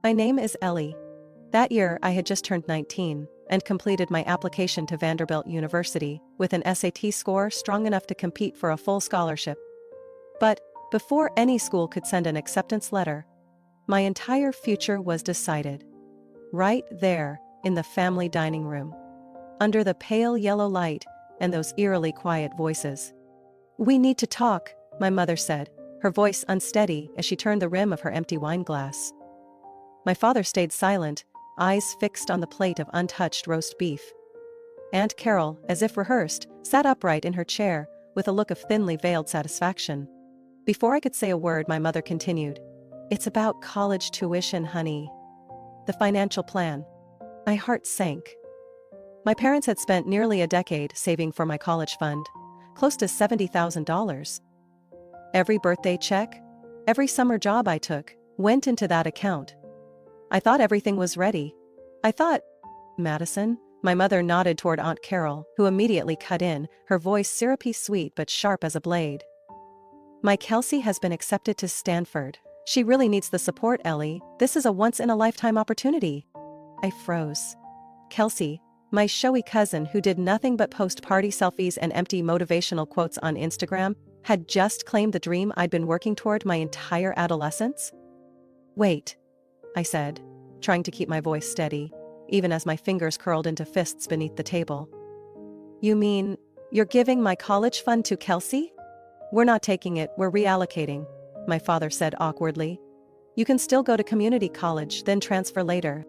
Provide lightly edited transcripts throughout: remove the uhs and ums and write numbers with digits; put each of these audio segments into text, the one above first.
My name is Ellie. That year I had just turned 19 and completed my application to Vanderbilt University with an SAT score strong enough to compete for a full scholarship. But before any school could send an acceptance letter, my entire future was decided. Right there, in the family dining room. Under the pale yellow light and those eerily quiet voices. "We need to talk," my mother said, her voice unsteady as she turned the rim of her empty wine glass. My father stayed silent, eyes fixed on the plate of untouched roast beef. Aunt Carol, as if rehearsed, sat upright in her chair, with a look of thinly veiled satisfaction. Before I could say a word, my mother continued. "It's about college tuition, honey. The financial plan." My heart sank. My parents had spent nearly a decade saving for my college fund, close to $70,000. Every birthday check, every summer job I took, went into that account. I thought everything was ready. I thought, "Madison?" My mother nodded toward Aunt Carol, who immediately cut in, her voice syrupy sweet but sharp as a blade. "My Kelsey has been accepted to Stanford. She really needs the support, Ellie. This is a once-in-a-lifetime opportunity." I froze. Kelsey, my showy cousin who did nothing but post party selfies and empty motivational quotes on Instagram, had just claimed the dream I'd been working toward my entire adolescence? "Wait," I said, trying to keep my voice steady, even as my fingers curled into fists beneath the table. "You mean, you're giving my college fund to Kelsey?" "We're not taking it, we're reallocating," my father said awkwardly. "You can still go to community college, then transfer later."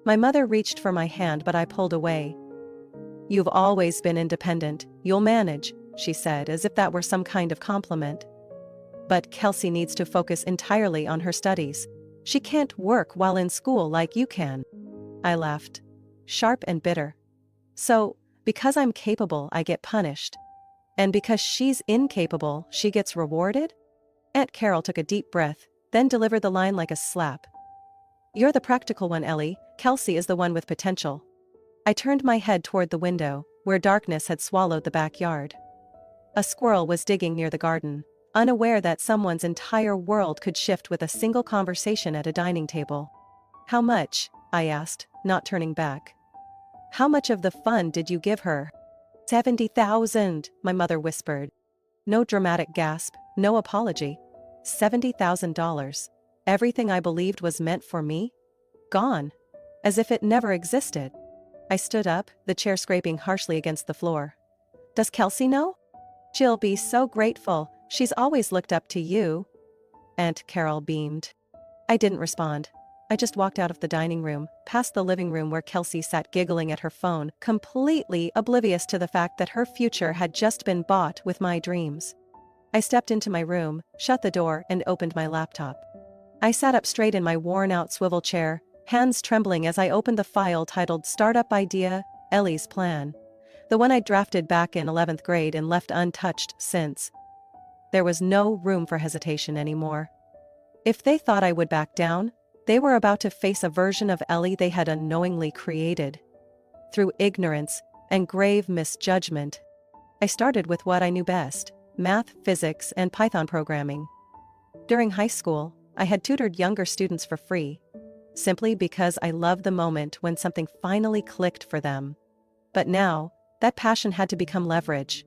My mother reached for my hand, but I pulled away. "You've always been independent, you'll manage," she said, as if that were some kind of compliment. "But Kelsey needs to focus entirely on her studies. She can't work while in school like you can." I laughed, sharp and bitter. "So, because I'm capable, I get punished. And because she's incapable, she gets rewarded?" Aunt Carol took a deep breath, then delivered the line like a slap. "You're the practical one, Ellie. Kelsey is the one with potential." I turned my head toward the window, where darkness had swallowed the backyard. A squirrel was digging near the garden, unaware that someone's entire world could shift with a single conversation at a dining table. "How much?" I asked, not turning back. "How much of the fund did you give her?" "70,000, my mother whispered. No dramatic gasp, no apology. $70,000. Everything I believed was meant for me? Gone. As if it never existed. I stood up, the chair scraping harshly against the floor. "Does Kelsey know?" "She'll be so grateful. She's always looked up to you." Aunt Carol beamed. I didn't respond. I just walked out of the dining room, past the living room where Kelsey sat giggling at her phone, completely oblivious to the fact that her future had just been bought with my dreams. I stepped into my room, shut the door, and opened my laptop. I sat up straight in my worn-out swivel chair, hands trembling as I opened the file titled Startup Idea, Ellie's Plan. The one I'd drafted back in 11th grade and left untouched since. There was no room for hesitation anymore. If they thought I would back down, they were about to face a version of Ellie they had unknowingly created. Through ignorance and grave misjudgment. I started with what I knew best, math, physics, and Python programming. During high school, I had tutored younger students for free, simply because I loved the moment when something finally clicked for them. But now, that passion had to become leverage.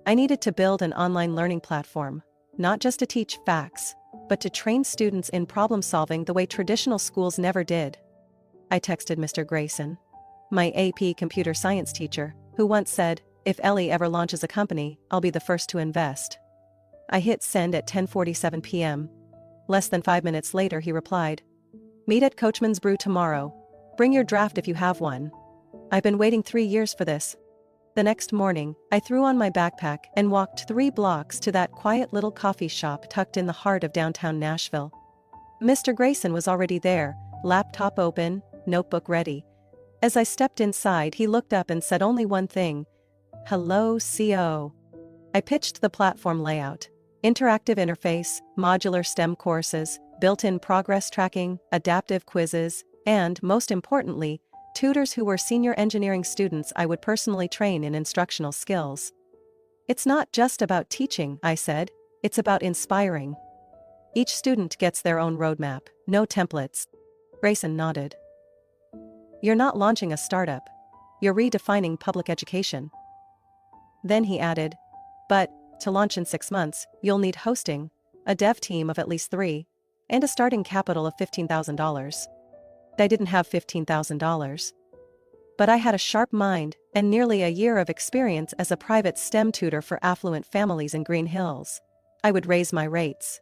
I needed to build an online learning platform, not just to teach facts, but to train students in problem-solving the way traditional schools never did. I texted Mr. Grayson, my AP computer science teacher, who once said, "If Ellie ever launches a company, I'll be the first to invest." I hit send at 10:47 p.m. Less than 5 minutes later he replied, "Meet at Coachman's Brew tomorrow. Bring your draft if you have one. I've been waiting 3 years for this." The next morning, I threw on my backpack and walked 3 blocks to that quiet little coffee shop tucked in the heart of downtown Nashville. Mr. Grayson was already there, laptop open, notebook ready. As I stepped inside, he looked up and said only one thing, "Hello, CO." I pitched the platform layout. Interactive interface, modular STEM courses, built-in progress tracking, adaptive quizzes, and, most importantly, tutors who were senior engineering students I would personally train in instructional skills. "It's not just about teaching," I said, "it's about inspiring. Each student gets their own roadmap, no templates. Grayson nodded. You're not launching a startup. You're redefining public education. Then he added, but, to launch in 6 months, you'll need hosting, a dev team of at least 3, and a starting capital of $15,000. I didn't have $15,000. But I had a sharp mind and nearly a year of experience as a private STEM tutor for affluent families in Green Hills. I would raise my rates.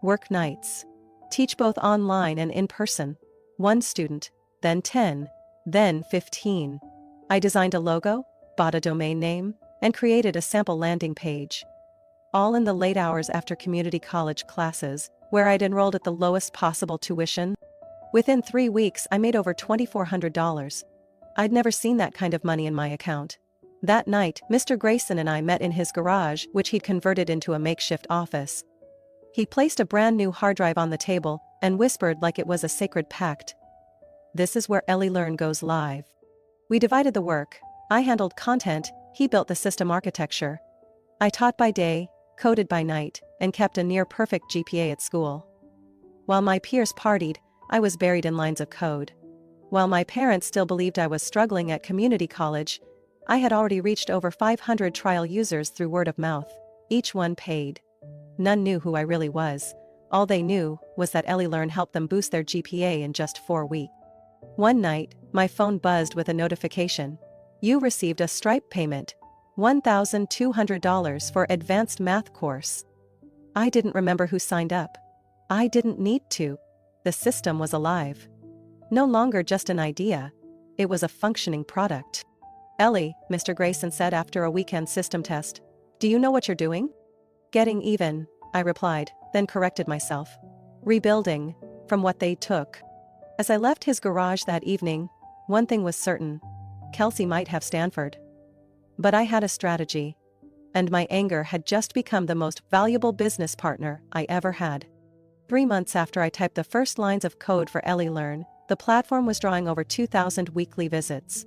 Work nights. Teach both online and in person. 1 student, then 10, then 15. I designed a logo, bought a domain name, and created a sample landing page. All in the late hours after community college classes, where I'd enrolled at the lowest possible tuition. Within 3 weeks I made over $2,400. I'd never seen that kind of money in my account. That night, Mr. Grayson and I met in his garage, which he'd converted into a makeshift office. He placed a brand new hard drive on the table and whispered like it was a sacred pact. This is where Ellie Learn goes live. We divided the work. I handled content, he built the system architecture. I taught by day, coded by night, and kept a near-perfect GPA at school. While my peers partied, I was buried in lines of code. While my parents still believed I was struggling at community college, I had already reached over 500 trial users through word of mouth, each one paid. None knew who I really was. All they knew was that Ellie Learn helped them boost their GPA in just 4 weeks. One night, my phone buzzed with a notification. You received a Stripe payment, $1,200 for advanced math course. I didn't remember who signed up. I didn't need to. The system was alive. No longer just an idea. It was a functioning product. Ellie, Mr. Grayson said after a weekend system test. Do you know what you're doing? Getting even, I replied, then corrected myself. Rebuilding, from what they took. As I left his garage that evening, one thing was certain. Kelsey might have Stanford. But I had a strategy. And my anger had just become the most valuable business partner I ever had. 3 months after I typed the first lines of code for Ellie Learn, the platform was drawing over 2,000 weekly visits.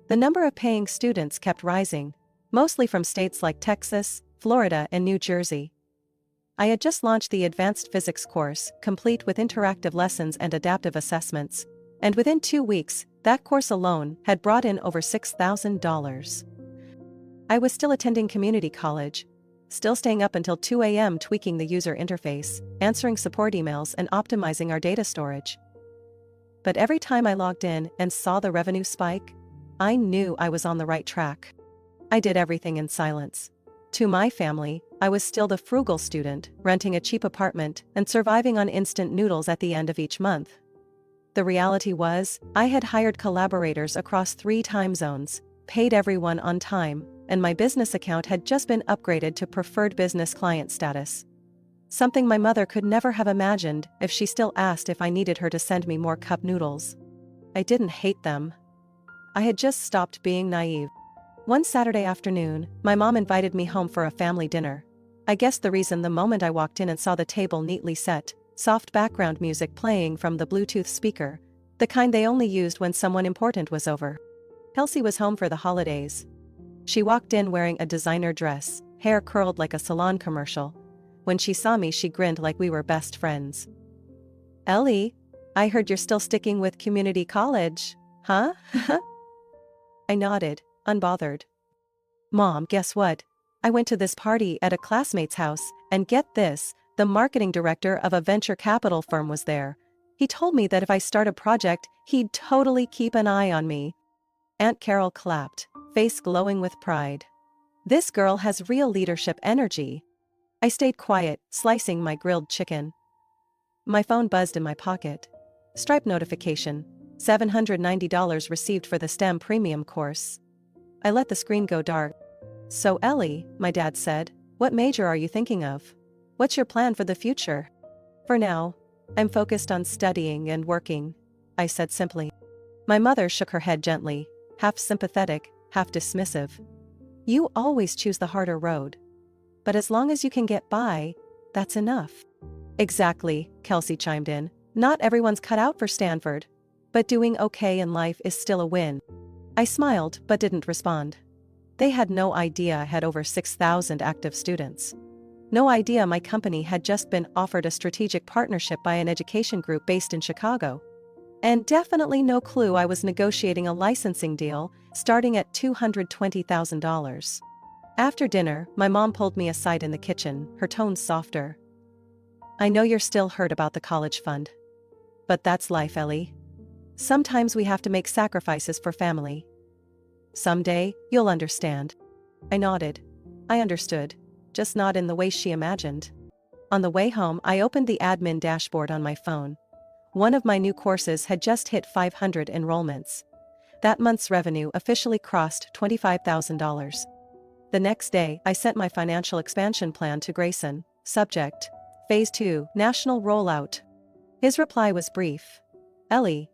The number of paying students kept rising, mostly from states like Texas, Florida, and New Jersey. I had just launched the advanced physics course, complete with interactive lessons and adaptive assessments, and within 2 weeks, that course alone had brought in over $6,000. I was still attending community college, still staying up until 2 a.m. tweaking the user interface, answering support emails, and optimizing our data storage. But every time I logged in and saw the revenue spike, I knew I was on the right track. I did everything in silence. To my family, I was still the frugal student, renting a cheap apartment and surviving on instant noodles at the end of each month. The reality was, I had hired collaborators across 3 time zones, paid everyone on time, and my business account had just been upgraded to preferred business client status. Something my mother could never have imagined if she still asked if I needed her to send me more cup noodles. I didn't hate them. I had just stopped being naive. One Saturday afternoon, my mom invited me home for a family dinner. I guessed the reason the moment I walked in and saw the table neatly set, soft background music playing from the Bluetooth speaker, the kind they only used when someone important was over. Kelsey was home for the holidays. She walked in wearing a designer dress, hair curled like a salon commercial. When she saw me, she grinned like we were best friends. Ellie, I heard you're still sticking with community college, huh? I nodded, unbothered. Mom, guess what? I went to this party at a classmate's house, and get this, the marketing director of a venture capital firm was there. He told me that if I start a project, he'd totally keep an eye on me. Aunt Carol clapped, face glowing with pride. This girl has real leadership energy. I stayed quiet, slicing my grilled chicken. My phone buzzed in my pocket. Stripe notification. $790 received for the STEM premium course. I let the screen go dark. So Ellie, my dad said, what major are you thinking of? What's your plan for the future? For now, I'm focused on studying and working, I said simply. My mother shook her head gently, half sympathetic, half dismissive. You always choose the harder road. But as long as you can get by, that's enough. Exactly, Kelsey chimed in. Not everyone's cut out for Stanford. But doing okay in life is still a win. I smiled but didn't respond. They had no idea I had over 6,000 active students. No idea my company had just been offered a strategic partnership by an education group based in Chicago. And definitely no clue I was negotiating a licensing deal, starting at $220,000. After dinner, my mom pulled me aside in the kitchen, her tone softer. "I know you're still hurt about the college fund. But that's life, Ellie. Sometimes we have to make sacrifices for family. Someday, you'll understand." I nodded. I understood, just not in the way she imagined. On the way home, I opened the admin dashboard on my phone. One of my new courses had just hit 500 enrollments. That month's revenue officially crossed $25,000. The next day, I sent my financial expansion plan to Grayson. Subject: Phase 2, National Rollout. His reply was brief. "Ellie,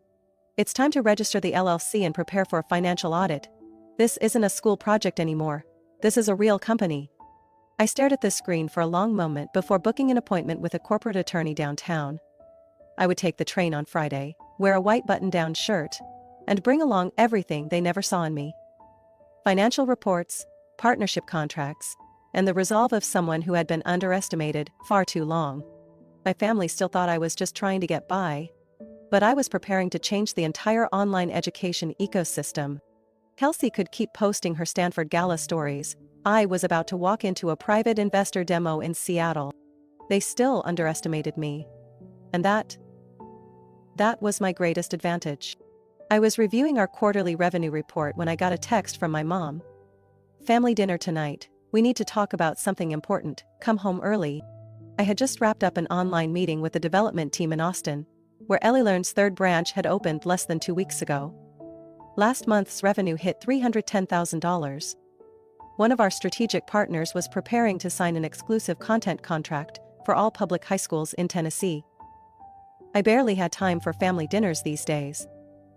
it's time to register the LLC and prepare for a financial audit. This isn't a school project anymore. This is a real company." I stared at the screen for a long moment before booking an appointment with a corporate attorney downtown. I would take the train on Friday, wear a white button-down shirt, and bring along everything they never saw in me. Financial reports, partnership contracts, and the resolve of someone who had been underestimated far too long. My family still thought I was just trying to get by, but I was preparing to change the entire online education ecosystem. Kelsey could keep posting her Stanford Gala stories. I was about to walk into a private investor demo in Seattle. They still underestimated me. And that was my greatest advantage. I was reviewing our quarterly revenue report when I got a text from my mom. "Family dinner tonight. We need to talk about something important. Come home early." I had just wrapped up an online meeting with the development team in Austin, where EllieLearn's third branch had opened less than 2 weeks ago. Last month's revenue hit $310,000. One of our strategic partners was preparing to sign an exclusive content contract for all public high schools in Tennessee. I barely had time for family dinners these days.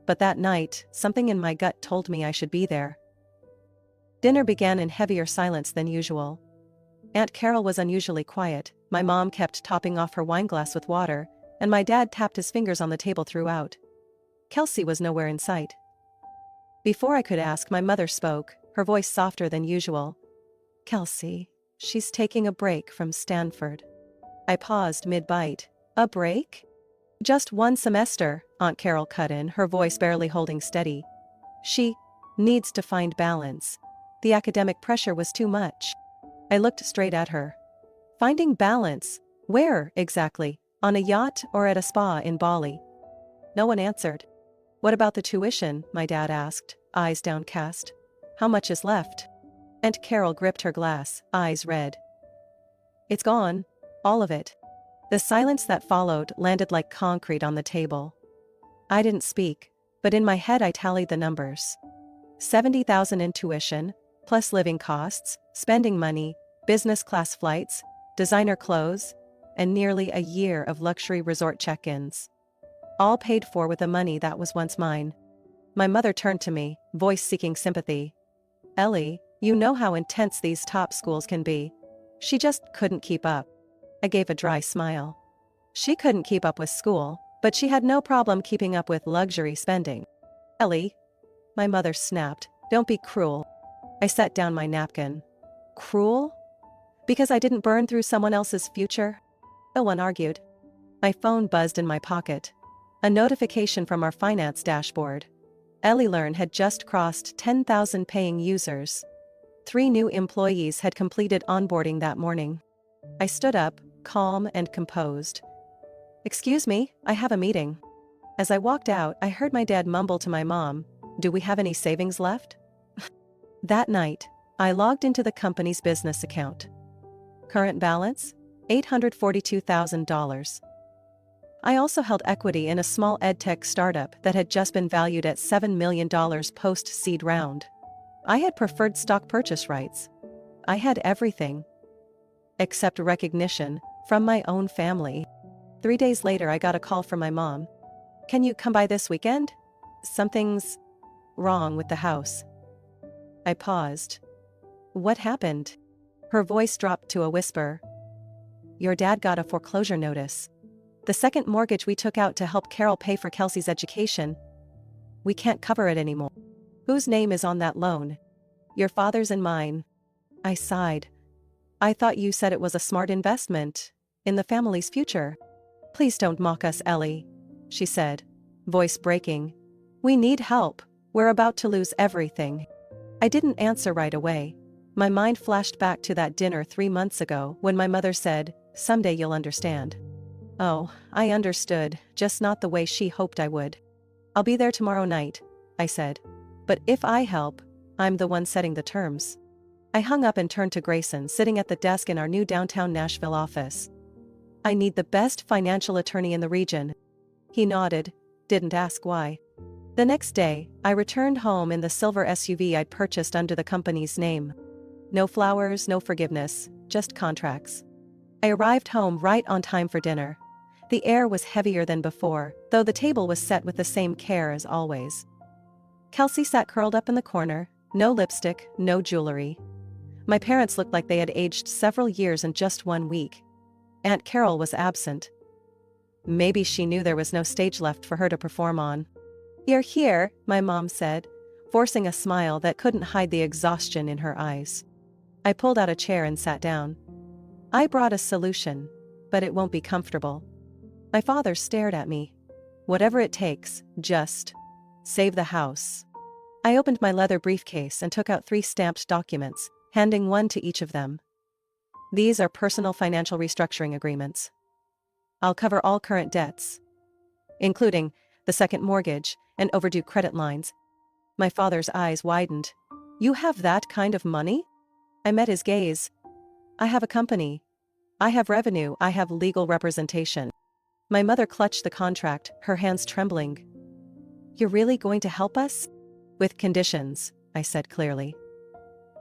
But that night, something in my gut told me I should be there. Dinner began in heavier silence than usual. Aunt Carol was unusually quiet, my mom kept topping off her wineglass with water, and my dad tapped his fingers on the table throughout. Kelsey was nowhere in sight. Before I could ask, my mother spoke, her voice softer than usual. "Kelsey, she's taking a break from Stanford." I paused mid-bite. "A break?" "Just 1 semester," Aunt Carol cut in, her voice barely holding steady. "She needs to find balance. The academic pressure was too much." I looked straight at her. "Finding balance? Where, exactly? On a yacht or at a spa in Bali?" No one answered. "What about the tuition?" my dad asked, eyes downcast. "How much is left?" Aunt Carol gripped her glass, eyes red. "It's gone. All of it." The silence that followed landed like concrete on the table. I didn't speak, but in my head I tallied the numbers. 70,000 in tuition, plus living costs, spending money, business class flights, designer clothes, and nearly a year of luxury resort check-ins. All paid for with the money that was once mine. My mother turned to me, voice seeking sympathy. "Ellie, you know how intense these top schools can be." She just couldn't keep up. I gave a dry smile. She couldn't keep up with school, but she had no problem keeping up with luxury spending. "Ellie," my mother snapped, "don't be cruel." I set down my napkin. "Cruel? Because I didn't burn through someone else's future?" No one argued. My phone buzzed in my pocket. A notification from our finance dashboard. EllieLearn had just crossed 10,000 paying users. 3 new employees had completed onboarding that morning. I stood up, calm and composed. "Excuse me, I have a meeting." As I walked out, I heard my dad mumble to my mom, "Do we have any savings left?" That night, I logged into the company's business account. Current balance? $842,000. I also held equity in a small edtech startup that had just been valued at $7 million post-seed round. I had preferred stock purchase rights. I had everything. Except recognition from my own family. 3 days later, I got a call from my mom. "Can you come by this weekend? Something's wrong with the house." I paused. "What happened?" Her voice dropped to a whisper. "Your dad got a foreclosure notice. The second mortgage we took out to help Carol pay for Kelsey's education. We can't cover it anymore." "Whose name is on that loan?" "Your father's and mine." I sighed. "I thought you said it was a smart investment in the family's future." "Please don't mock us, Ellie," she said, voice breaking. "We need help. We're about to lose everything." I didn't answer right away. My mind flashed back to that dinner 3 months ago when my mother said, "Someday you'll understand." Oh, I understood, just not the way she hoped I would. "I'll be there tomorrow night," I said. "But if I help, I'm the one setting the terms." I hung up and turned to Grayson sitting at the desk in our new downtown Nashville office. "I need the best financial attorney in the region." He nodded, didn't ask why. The next day, I returned home in the silver SUV I'd purchased under the company's name. No flowers, no forgiveness, just contracts. I arrived home right on time for dinner. The air was heavier than before, though the table was set with the same care as always. Kelsey sat curled up in the corner, no lipstick, no jewelry. My parents looked like they had aged several years in just 1 week. Aunt Carol was absent. Maybe she knew there was no stage left for her to perform on. "You're here," my mom said, forcing a smile that couldn't hide the exhaustion in her eyes. I pulled out a chair and sat down. "I brought a solution, but it won't be comfortable." My father stared at me. "Whatever it takes, just save the house." I opened my leather briefcase and took out 3 stamped documents, handing one to each of them. "These are personal financial restructuring agreements. I'll cover all current debts, including the second mortgage and overdue credit lines." My father's eyes widened. "You have that kind of money?" I met his gaze. "I have a company. I have revenue. I have legal representation." My mother clutched the contract, her hands trembling. "You're really going to help us?" "With conditions," I said clearly.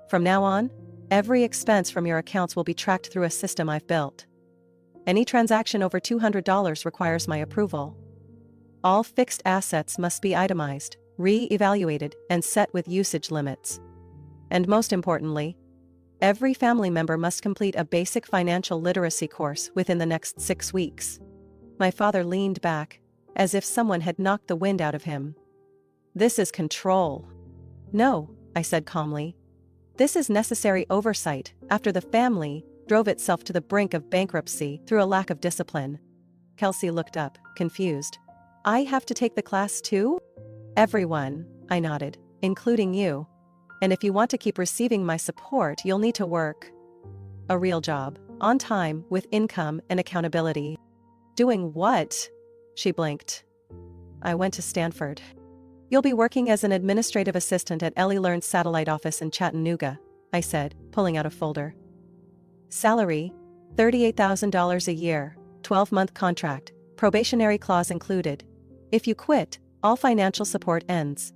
"From now on, every expense from your accounts will be tracked through a system I've built. Any transaction over $200 requires my approval. All fixed assets must be itemized, re-evaluated, and set with usage limits. And most importantly, every family member must complete a basic financial literacy course within the next 6 weeks." My father leaned back, as if someone had knocked the wind out of him. "This is control." "No," I said calmly. "This is necessary oversight after the family drove itself to the brink of bankruptcy through a lack of discipline." Kelsey looked up, confused. "I have to take the class too?" "Everyone," I nodded, "including you. And if you want to keep receiving my support, you'll need to work a real job, on time, with income and accountability." "Doing what?" She blinked. "I went to Stanford." "You'll be working as an administrative assistant at Ellie Learn's satellite office in Chattanooga," I said, pulling out a folder. "Salary, $38,000 a year, 12-month contract, probationary clause included. If you quit, all financial support ends."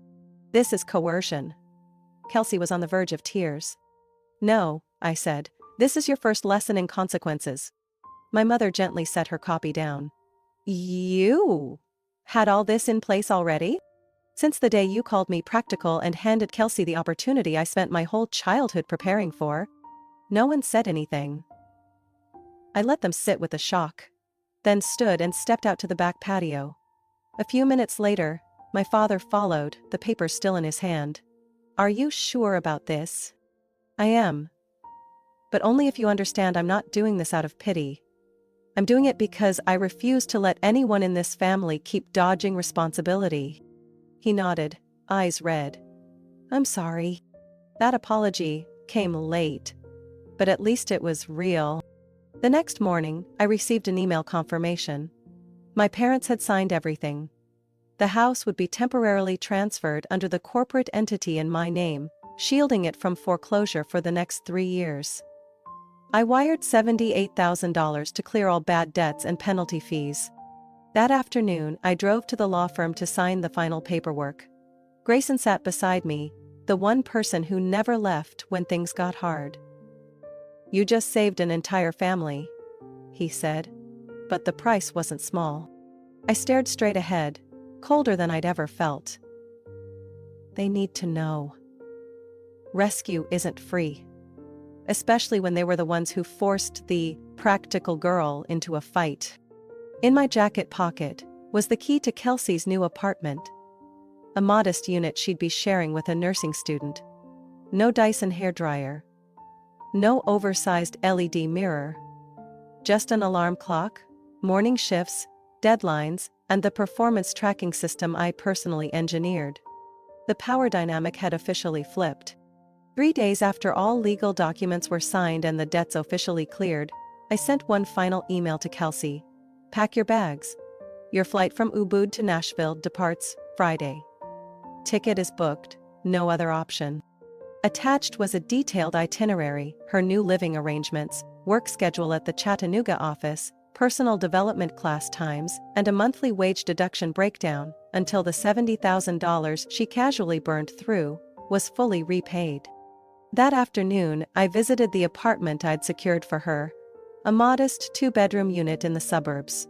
"This is coercion." Kelsey was on the verge of tears. "No," I said, "this is your first lesson in consequences." My mother gently set her copy down. "You had all this in place already?" "Since the day you called me practical and handed Kelsey the opportunity I spent my whole childhood preparing for." No one said anything. I let them sit with the shock, then stood and stepped out to the back patio. A few minutes later, my father followed, the paper still in his hand. "Are you sure about this?" "I am. But only if you understand I'm not doing this out of pity. I'm doing it because I refuse to let anyone in this family keep dodging responsibility." He nodded, eyes red. "I'm sorry." That apology came late, but at least it was real. The next morning, I received an email confirmation. My parents had signed everything. The house would be temporarily transferred under the corporate entity in my name, shielding it from foreclosure for the next 3 years. I wired $78,000 to clear all bad debts and penalty fees. That afternoon, I drove to the law firm to sign the final paperwork. Grayson sat beside me, the one person who never left when things got hard. "You just saved an entire family," he said. But the price wasn't small. I stared straight ahead, colder than I'd ever felt. They need to know. Rescue isn't free. Especially when they were the ones who forced the practical girl into a fight. In my jacket pocket was the key to Kelsey's new apartment. A modest unit she'd be sharing with a nursing student. No Dyson hairdryer. No oversized LED mirror. Just an alarm clock, morning shifts, deadlines, and the performance tracking system I personally engineered. The power dynamic had officially flipped. 3 days after all legal documents were signed and the debts officially cleared, I sent one final email to Kelsey. Pack your bags. Your flight from Ubud to Nashville departs Friday. Ticket is booked, no other option. Attached was a detailed itinerary, her new living arrangements, work schedule at the Chattanooga office, personal development class times, and a monthly wage deduction breakdown, until the $70,000 she casually burned through was fully repaid. That afternoon, I visited the apartment I'd secured for her, a modest 2-bedroom unit in the suburbs.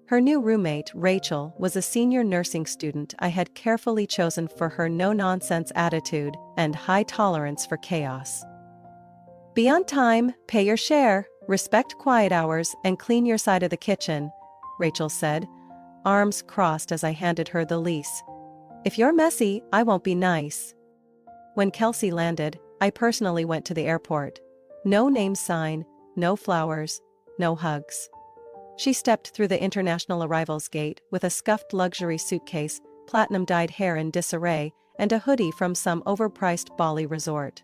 Her new roommate, Rachel, was a senior nursing student I had carefully chosen for her no-nonsense attitude and high tolerance for chaos. Be on time, pay your share, respect quiet hours, and clean your side of the kitchen, Rachel said, arms crossed as I handed her the lease. If you're messy, I won't be nice. When Kelsey landed, I personally went to the airport. No name sign, no flowers, no hugs. She stepped through the international arrivals gate with a scuffed luxury suitcase, platinum-dyed hair in disarray, and a hoodie from some overpriced Bali resort.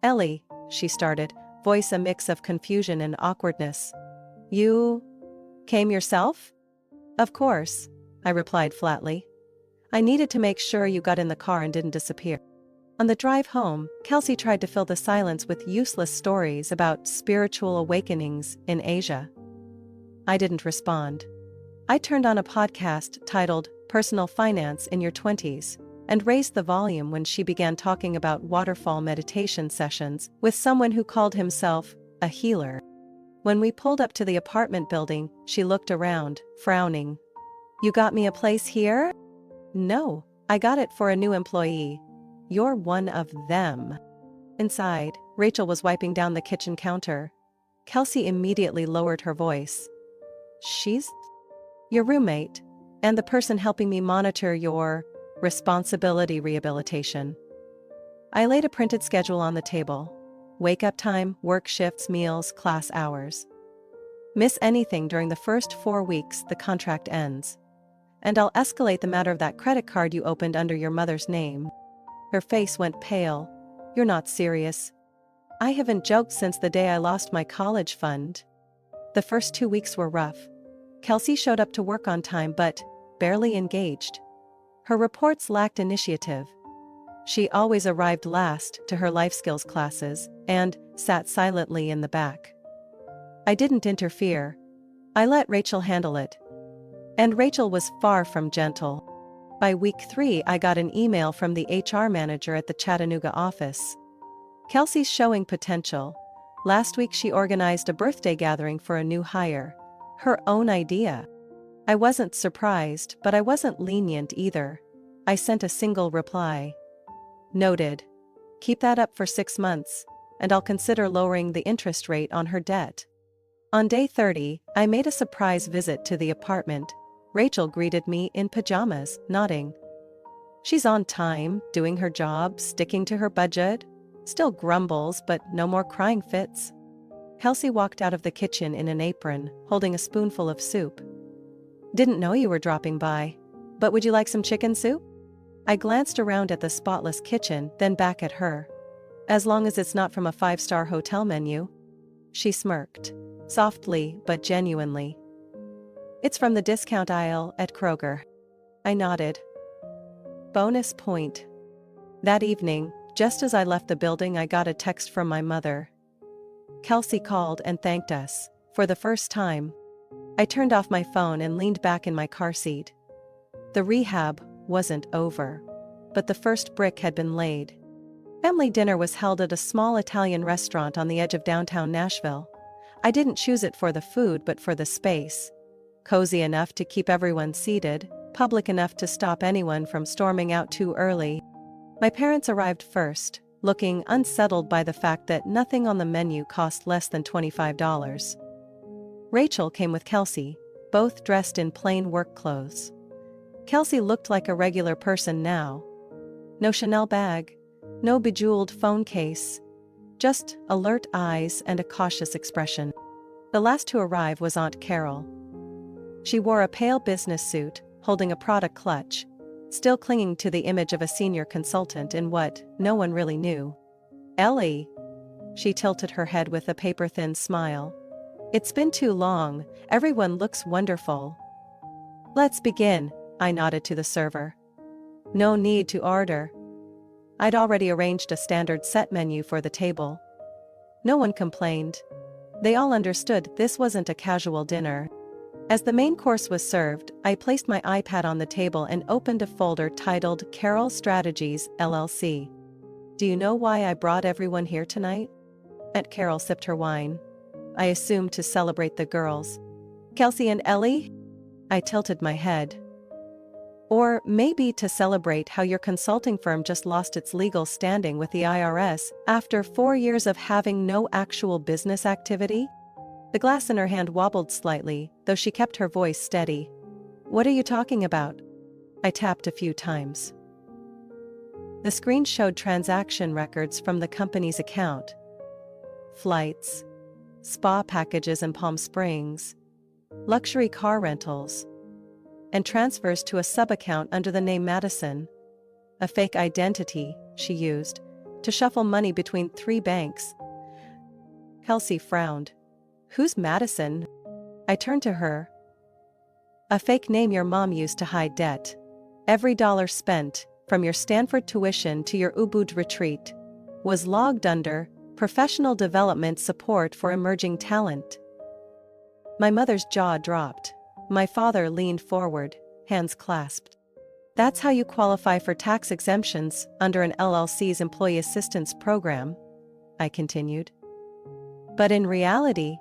Ellie, she started, voice a mix of confusion and awkwardness. You came yourself? Of course, I replied flatly. I needed to make sure you got in the car and didn't disappear. On the drive home, Kelsey tried to fill the silence with useless stories about spiritual awakenings in Asia. I didn't respond. I turned on a podcast titled Personal Finance in Your 20s and raised the volume when she began talking about waterfall meditation sessions with someone who called himself a healer. When we pulled up to the apartment building, she looked around, frowning. You got me a place here? No, I got it for a new employee. You're one of them. Inside, Rachel was wiping down the kitchen counter. Kelsey immediately lowered her voice. She's your roommate, and the person helping me monitor your responsibility rehabilitation. I laid a printed schedule on the table. Wake-up time, work shifts, meals, class hours. Miss anything during the first 4 weeks, the contract ends. And I'll escalate the matter of that credit card you opened under your mother's name. Her face went pale. You're not serious. I haven't joked since the day I lost my college fund. The first 2 weeks were rough. Kelsey showed up to work on time but barely engaged. Her reports lacked initiative. She always arrived last to her life skills classes and sat silently in the back. I didn't interfere. I let Rachel handle it. And Rachel was far from gentle. By week 3, I got an email from the HR manager at the Chattanooga office. Kelsey's showing potential. Last week she organized a birthday gathering for a new hire. Her own idea. I wasn't surprised, but I wasn't lenient either. I sent a single reply. Noted. Keep that up for 6 months, and I'll consider lowering the interest rate on her debt. On day 30, I made a surprise visit to the apartment. Rachel greeted me in pajamas, nodding. She's on time, doing her job, sticking to her budget. Still grumbles, but no more crying fits. Kelsey walked out of the kitchen in an apron, holding a spoonful of soup. Didn't know you were dropping by. But would you like some chicken soup? I glanced around at the spotless kitchen, then back at her. As long as it's not from a 5-star hotel menu. She smirked. Softly, but genuinely. It's from the discount aisle at Kroger. I nodded. Bonus point. That evening, just as I left the building, I got a text from my mother. Kelsey called and thanked us, for the first time. I turned off my phone and leaned back in my car seat. The rehab wasn't over, but the first brick had been laid. Family dinner was held at a small Italian restaurant on the edge of downtown Nashville. I didn't choose it for the food but for the space. Cozy enough to keep everyone seated, public enough to stop anyone from storming out too early. My parents arrived first, looking unsettled by the fact that nothing on the menu cost less than $25. Rachel came with Kelsey, both dressed in plain work clothes. Kelsey looked like a regular person now. No Chanel bag, no bejeweled phone case, just alert eyes and a cautious expression. The last to arrive was Aunt Carol. She wore a pale business suit, holding a product clutch, still clinging to the image of a senior consultant in what no one really knew. "Ellie." She tilted her head with a paper-thin smile. "It's been too long, everyone looks wonderful." "Let's begin," I nodded to the server. "No need to order." I'd already arranged a standard set menu for the table. No one complained. They all understood this wasn't a casual dinner. As the main course was served, I placed my iPad on the table and opened a folder titled Carroll Strategies, LLC. "Do you know why I brought everyone here tonight?" Aunt Carol sipped her wine. "I assumed to celebrate the girls." "Kelsey and Ellie?" I tilted my head. "Or maybe to celebrate how your consulting firm just lost its legal standing with the IRS after 4 years of having no actual business activity?" The glass in her hand wobbled slightly, though she kept her voice steady. "What are you talking about?" I tapped a few times. The screen showed transaction records from the company's account. Flights, spa packages in Palm Springs, luxury car rentals, and transfers to a sub-account under the name Madison. A fake identity she used to shuffle money between 3 banks. Kelsey frowned. "Who's Madison?" I turned to her. "A fake name your mom used to hide debt. Every dollar spent, from your Stanford tuition to your Ubud retreat, was logged under Professional Development Support for Emerging Talent." My mother's jaw dropped. My father leaned forward, hands clasped. "That's how you qualify for tax exemptions under an LLC's Employee Assistance Program," I continued. But in reality,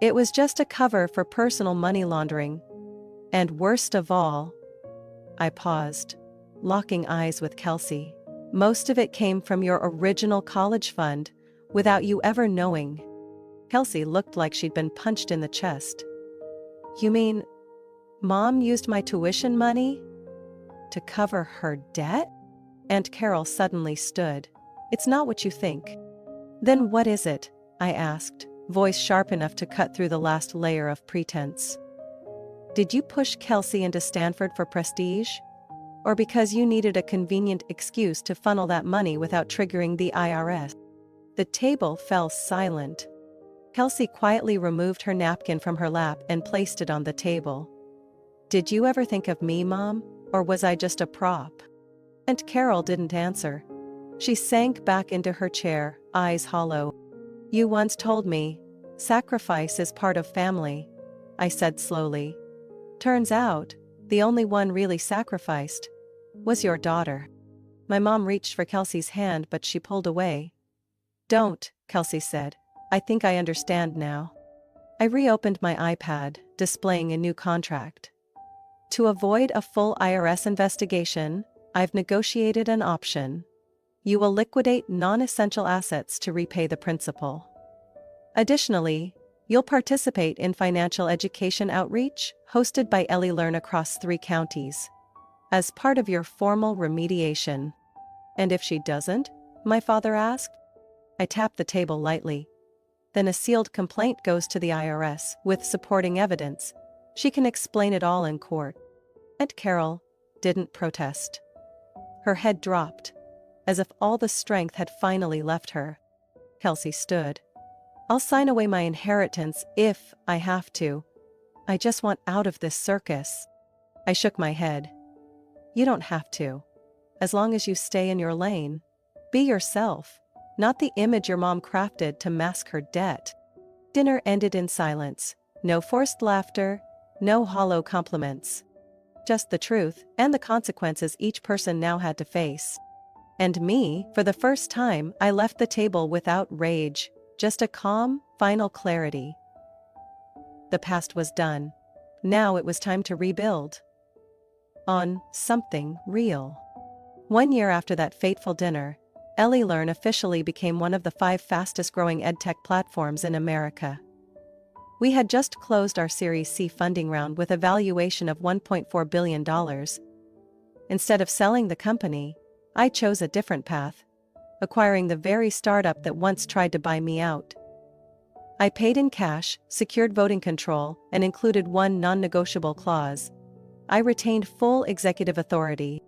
it was just a cover for personal money laundering. And worst of all, I paused, locking eyes with Kelsey. "Most of it came from your original college fund, without you ever knowing." Kelsey looked like she'd been punched in the chest. "You mean, Mom used my tuition money to cover her debt?" Aunt Carol suddenly stood. "It's not what you think." "Then what is it?" I asked, voice sharp enough to cut through the last layer of pretense. "Did you push Kelsey into Stanford for prestige? Or because you needed a convenient excuse to funnel that money without triggering the IRS?" The table fell silent. Kelsey quietly removed her napkin from her lap and placed it on the table. "Did you ever think of me, Mom, or was I just a prop?" Aunt Carol didn't answer. She sank back into her chair, eyes hollow. "You once told me, sacrifice is part of family," I said slowly. "Turns out, the only one really sacrificed was your daughter." My mom reached for Kelsey's hand, but she pulled away. "Don't," Kelsey said. "I think I understand now." I reopened my iPad, displaying a new contract. "To avoid a full IRS investigation, I've negotiated an option. You will liquidate non-essential assets to repay the principal. Additionally, you'll participate in financial education outreach hosted by Ellie Learn across 3 counties. As part of your formal remediation." "And if she doesn't?" my father asked. I tapped the table lightly. "Then a sealed complaint goes to the IRS with supporting evidence. She can explain it all in court." Aunt Carol didn't protest. Her head dropped, as if all the strength had finally left her. Kelsey stood. "I'll sign away my inheritance if I have to. I just want out of this circus." I shook my head. "You don't have to. As long as you stay in your lane. Be yourself, not the image your mom crafted to mask her debt." Dinner ended in silence. No forced laughter, no hollow compliments. Just the truth and the consequences each person now had to face. And me, for the first time, I left the table without rage, just a calm, final clarity. The past was done. Now it was time to rebuild. On something real. 1 year after that fateful dinner, Ellie Learn officially became one of the 5 fastest-growing edtech platforms in America. We had just closed our Series C funding round with a valuation of $1.4 billion. Instead of selling the company, I chose a different path, acquiring the very startup that once tried to buy me out. I paid in cash, secured voting control, and included one non-negotiable clause. I retained full executive authority.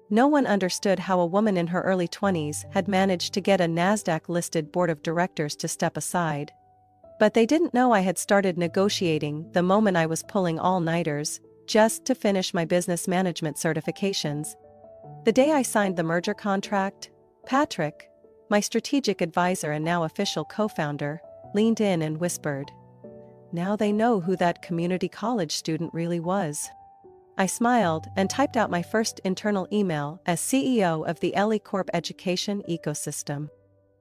No one understood how a woman in her early 20s had managed to get a NASDAQ-listed board of directors to step aside. But they didn't know I had started negotiating the moment I was pulling all-nighters, just to finish my business management certifications. The day I signed the merger contract, Patrick, my strategic advisor and now official co-founder, leaned in and whispered, "Now they know who that community college student really was." I smiled and typed out my first internal email as CEO of the LE Corp education ecosystem.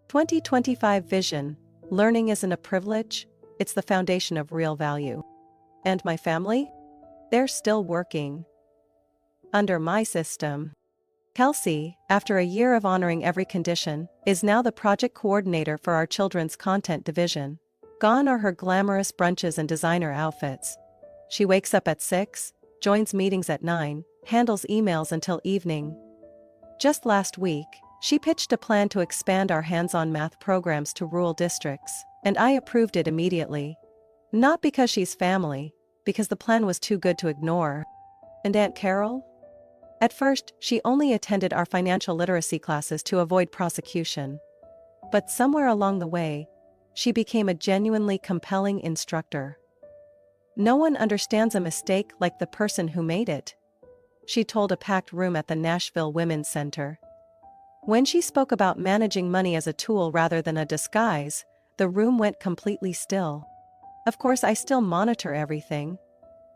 2025 vision: learning isn't a privilege, it's the foundation of real value. And my family? They're still working under my system. Kelsey, after a year of honoring every condition, is now the project coordinator for our children's content division. Gone are her glamorous brunches and designer outfits. She wakes up at 6, joins meetings at 9, handles emails until evening. Just last week, she pitched a plan to expand our hands-on math programs to rural districts, and I approved it immediately. Not because she's family, because the plan was too good to ignore. And Aunt Carol? At first, she only attended our financial literacy classes to avoid prosecution. But somewhere along the way, she became a genuinely compelling instructor. "No one understands a mistake like the person who made it," she told a packed room at the Nashville Women's Center. When she spoke about managing money as a tool rather than a disguise, the room went completely still. Of course, I still monitor everything.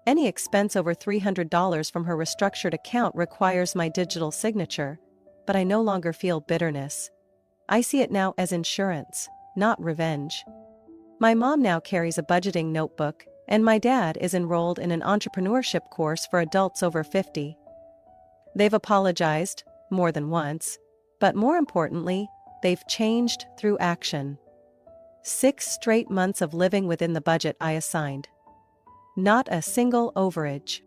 Any expense over $300 from her restructured account requires my digital signature, but I no longer feel bitterness. I see it now as insurance, not revenge. My mom now carries a budgeting notebook, and my dad is enrolled in an entrepreneurship course for adults over 50. They've apologized, more than once, but more importantly, they've changed through action. 6 straight months of living within the budget I assigned. Not a single overage.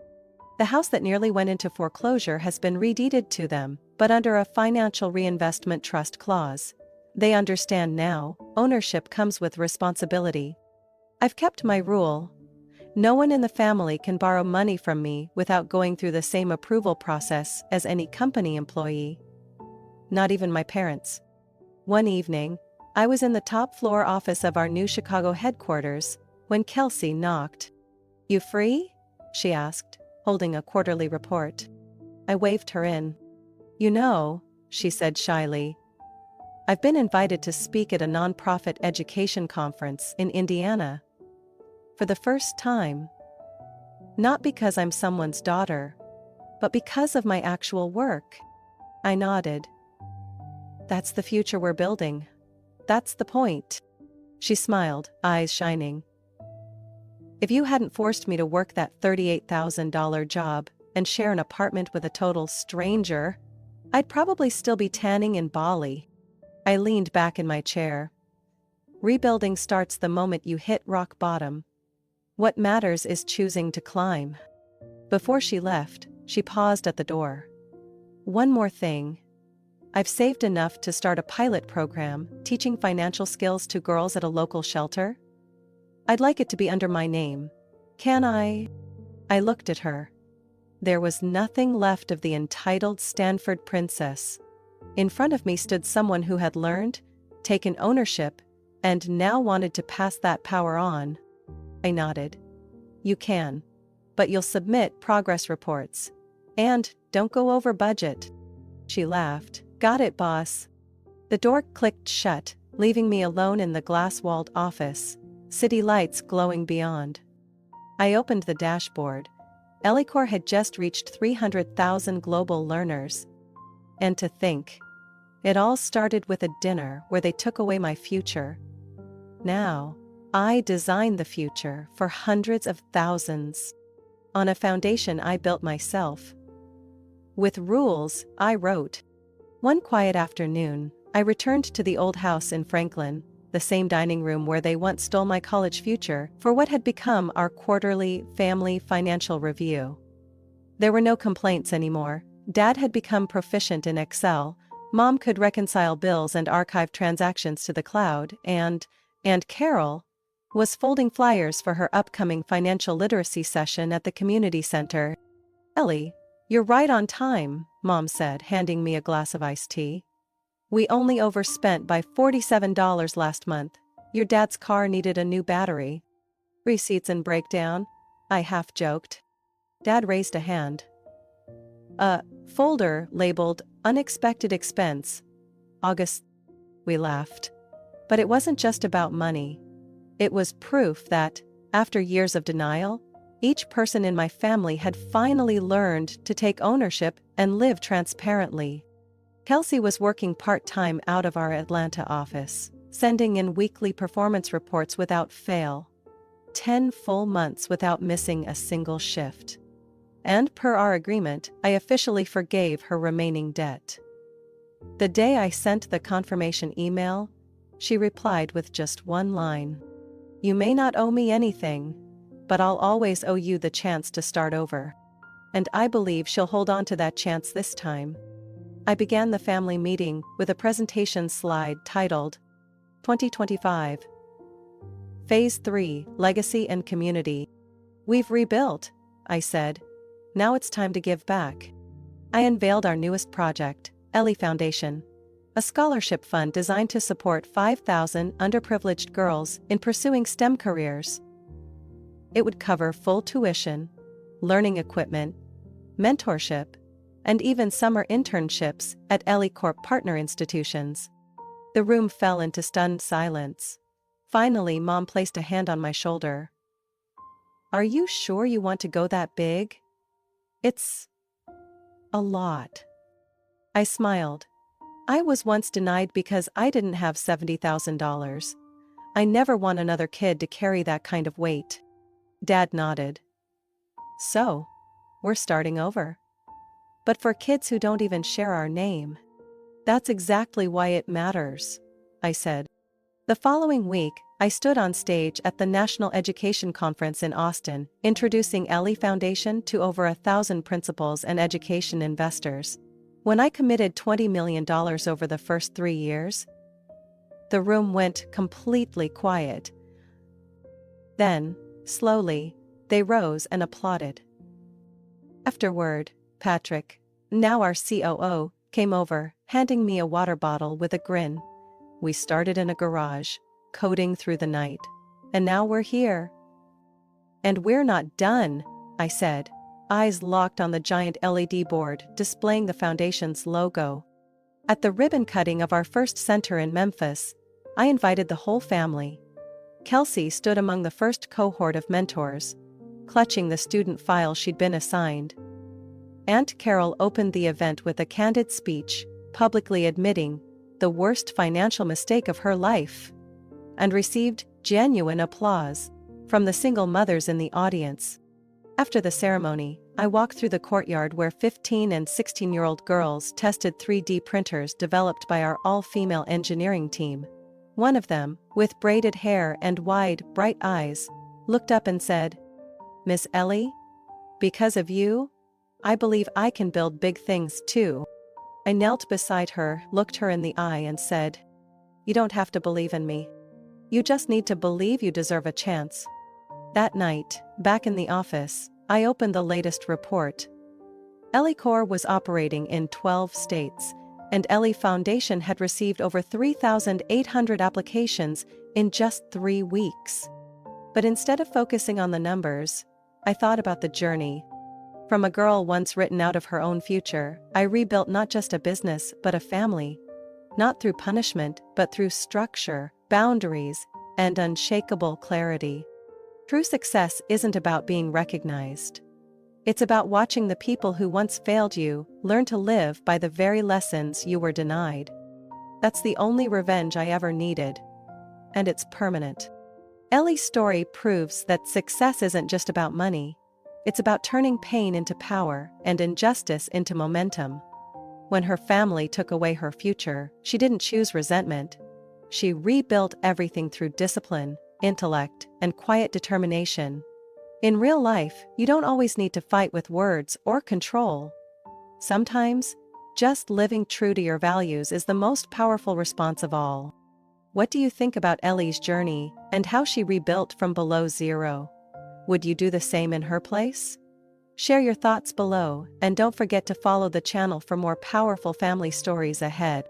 The house that nearly went into foreclosure has been redeeded to them, but under a financial reinvestment trust clause. They understand now, ownership comes with responsibility. I've kept my rule. No one in the family can borrow money from me without going through the same approval process as any company employee. Not even my parents. One evening, I was in the top floor office of our new Chicago headquarters when Kelsey knocked. "You free?" she asked, holding a quarterly report. I waved her in. "You know," she said shyly, "I've been invited to speak at a nonprofit education conference in Indiana. For the first time. Not because I'm someone's daughter, but because of my actual work." I nodded. "That's the future we're building. That's the point." She smiled, eyes shining. "If you hadn't forced me to work that $38,000 job and share an apartment with a total stranger, I'd probably still be tanning in Bali." I leaned back in my chair. Rebuilding starts the moment you hit rock bottom. What matters is choosing to climb. Before she left, she paused at the door. "One more thing. I've saved enough to start a pilot program teaching financial skills to girls at a local shelter. I'd like it to be under my name. Can I?" I looked at her. There was nothing left of the entitled Stanford princess. In front of me stood someone who had learned, taken ownership, and now wanted to pass that power on. I nodded. "You can. But you'll submit progress reports. And don't go over budget." She laughed. "Got it, boss." The door clicked shut, leaving me alone in the glass-walled office, city lights glowing beyond. I opened the dashboard. LECore had just reached 300,000 global learners. And to think, it all started with a dinner where they took away my future. Now, I design the future for hundreds of thousands. On a foundation I built myself. With rules I wrote. One quiet afternoon, I returned to the old house in Franklin, the same dining room where they once stole my college future, for what had become our quarterly family financial review. There were no complaints anymore. Dad had become proficient in Excel, Mom could reconcile bills and archive transactions to the cloud, and Carol, was folding flyers for her upcoming financial literacy session at the community center. "Ellie, you're right on time," Mom said, handing me a glass of iced tea. "We only overspent by $47 last month. Your dad's car needed a new battery." "Receipts and breakdown?" I half joked. Dad raised a hand. "A folder labeled Unexpected Expense. August." We laughed. But it wasn't just about money. It was proof that, after years of denial, each person in my family had finally learned to take ownership and live transparently. Kelsey was working part-time out of our Atlanta office, sending in weekly performance reports without fail. 10 full months without missing a single shift. And per our agreement, I officially forgave her remaining debt. The day I sent the confirmation email, she replied with just one line. "You may not owe me anything, but I'll always owe you the chance to start over." And I believe she'll hold on to that chance this time. I began the family meeting with a presentation slide titled 2025. Phase 3, Legacy and Community. "We've rebuilt," I said. "Now it's time to give back." I unveiled our newest project, Ellie Foundation, a scholarship fund designed to support 5,000 underprivileged girls in pursuing STEM careers. It would cover full tuition, learning equipment, mentorship, and even summer internships at Ellie Corp partner institutions. The room fell into stunned silence. Finally, Mom placed a hand on my shoulder. "Are you sure you want to go that big? It's a lot." I smiled. I was once denied because I didn't have $70,000. I never want another kid to carry that kind of weight. Dad nodded. "So, we're starting over. But for kids who don't even share our name." "That's exactly why it matters," I said. The following week, I stood on stage at the National Education Conference in Austin, introducing Ellie Foundation to over 1,000 principals and education investors. When I committed $20 million over the first 3 years, the room went completely quiet. Then, slowly, they rose and applauded. Afterward, Patrick, now our COO, came over, handing me a water bottle with a grin. "We started in a garage, coding through the night. And now we're here." "And we're not done," I said, eyes locked on the giant LED board displaying the foundation's logo. At the ribbon cutting of our first center in Memphis, I invited the whole family. Kelsey stood among the first cohort of mentors, clutching the student file she'd been assigned. Aunt Carol opened the event with a candid speech, publicly admitting the worst financial mistake of her life, and received genuine applause from the single mothers in the audience. After the ceremony, I walked through the courtyard where 15 and 16-year-old girls tested 3D printers developed by our all-female engineering team. One of them, with braided hair and wide, bright eyes, looked up and said, "Miss Ellie, because of you, I believe I can build big things too." I knelt beside her, looked her in the eye and said, "You don't have to believe in me. You just need to believe you deserve a chance." That night, back in the office, I opened the latest report. Ellie Corps was operating in 12 states, and Ellie Foundation had received over 3,800 applications in just 3 weeks. But instead of focusing on the numbers, I thought about the journey. From a girl once written out of her own future, I rebuilt not just a business but a family. Not through punishment, but through structure, boundaries, and unshakable clarity. True success isn't about being recognized. It's about watching the people who once failed you learn to live by the very lessons you were denied. That's the only revenge I ever needed. And it's permanent. Ellie's story proves that success isn't just about money. It's about turning pain into power and injustice into momentum. When her family took away her future, she didn't choose resentment. She rebuilt everything through discipline, intellect, and quiet determination. In real life, you don't always need to fight with words or control. Sometimes, just living true to your values is the most powerful response of all. What do you think about Ellie's journey and how she rebuilt from below zero? Would you do the same in her place? Share your thoughts below and don't forget to follow the channel for more powerful family stories ahead.